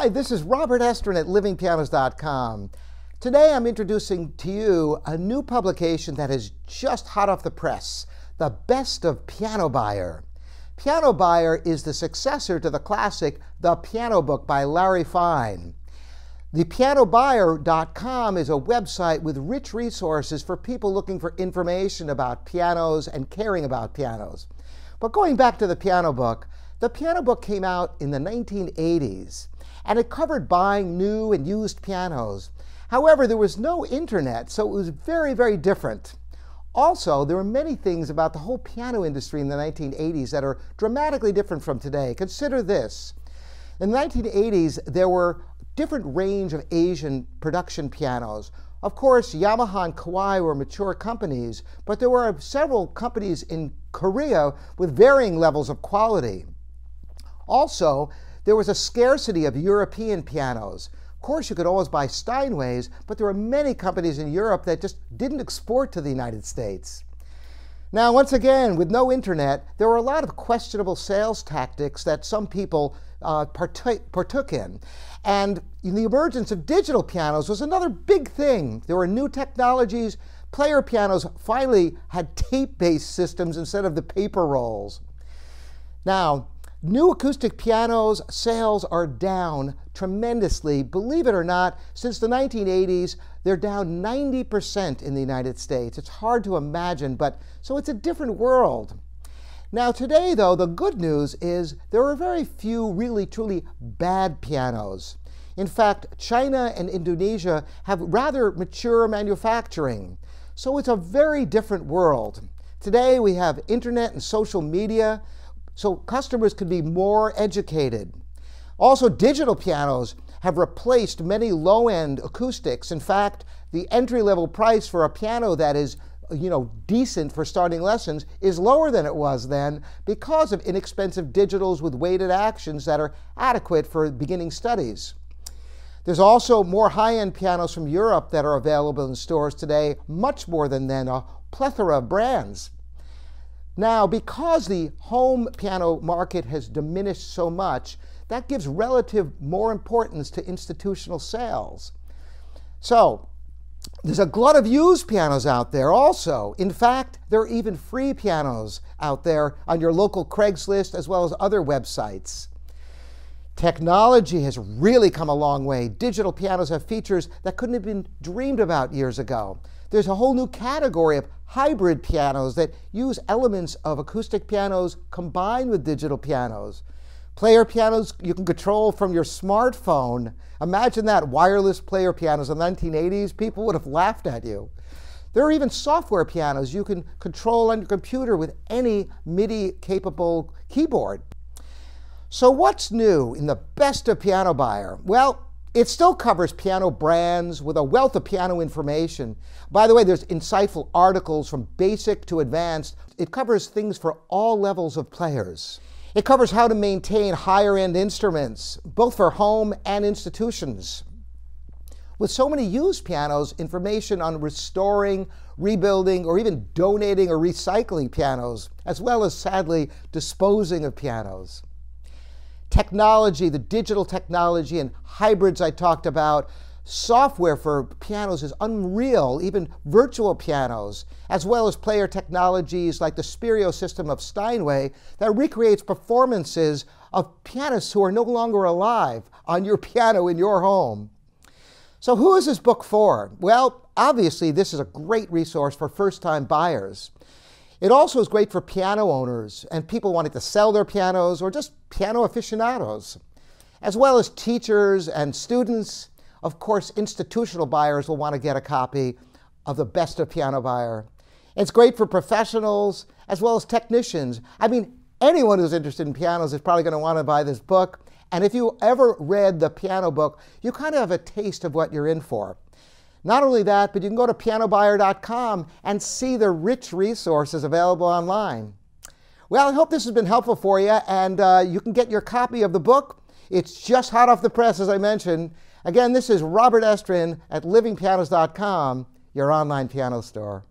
Hi, this is Robert Estrin at livingpianos.com. Today I'm introducing to you a new publication that is just hot off the press, The Best of Piano Buyer. Piano Buyer is the successor to the classic The Piano Book by Larry Fine. ThePianoBuyer.com is a website with rich resources for people looking for information about pianos and caring about pianos. But going back to the Piano Book came out in the 1980s, and it covered buying new and used pianos. However, there was no internet, so it was very, very different. Also, there were many things about the whole piano industry in the 1980s that are dramatically different from today. Consider this. In the 1980s, there were different range of Asian production pianos. Of course, Yamaha and Kawai were mature companies, but there were several companies in Korea with varying levels of quality. Also, there was a scarcity of European pianos. Of course, you could always buy Steinways, but there were many companies in Europe that just didn't export to the United States. Now, once again, with no internet, there were a lot of questionable sales tactics that some people partook in. And the emergence of digital pianos was another big thing. There were new technologies. Player pianos finally had tape-based systems instead of the paper rolls. Now, new acoustic pianos sales are down tremendously. Believe it or not, since the 1980s, they're down 90% in the United States. It's hard to imagine, but so it's a different world. Now today, though, the good news is there are very few really, truly bad pianos. In fact, China and Indonesia have rather mature manufacturing. So it's a very different world. Today we have internet and social media, so customers can be more educated. Also, digital pianos have replaced many low-end acoustics. In fact, the entry-level price for a piano that is decent for starting lessons is lower than it was then because of inexpensive digitals with weighted actions that are adequate for beginning studies. There's also more high-end pianos from Europe that are available in stores today, much more than then, a plethora of brands. Now, because the home piano market has diminished so much, that gives relative more importance to institutional sales. So, there's a glut of used pianos out there also. In fact, there are even free pianos out there on your local Craigslist as well as other websites. Technology has really come a long way. Digital pianos have features that couldn't have been dreamed about years ago. There's a whole new category of hybrid pianos that use elements of acoustic pianos combined with digital pianos. Player pianos you can control from your smartphone. Imagine that, wireless player pianos in the 1980s, people would have laughed at you. There are even software pianos you can control on your computer with any MIDI-capable keyboard. So what's new in the Best of Piano Buyer? Well, it still covers piano brands with a wealth of piano information. By the way, there's insightful articles from basic to advanced. It covers things for all levels of players. It covers how to maintain higher-end instruments, both for home and institutions. With so many used pianos, information on restoring, rebuilding, or even donating or recycling pianos, as well as, sadly, disposing of pianos. Technology, the digital technology and hybrids I talked about. Software for pianos is unreal, even virtual pianos, as well as player technologies like the Spirio system of Steinway that recreates performances of pianists who are no longer alive on your piano in your home. So who is this book for? Well, obviously this is a great resource for first-time buyers. It also is great for piano owners and people wanting to sell their pianos or just piano aficionados, as well as teachers and students. Of course, institutional buyers will want to get a copy of The Best of Piano Buyer. It's great for professionals as well as technicians. I mean, anyone who's interested in pianos is probably going to want to buy this book. And if you ever read the Piano Book, you kind of have a taste of what you're in for. Not only that, but you can go to PianoBuyer.com and see the rich resources available online. Well, I hope this has been helpful for you, and you can get your copy of the book. It's just hot off the press, as I mentioned. Again, this is Robert Estrin at livingpianos.com, your online piano store.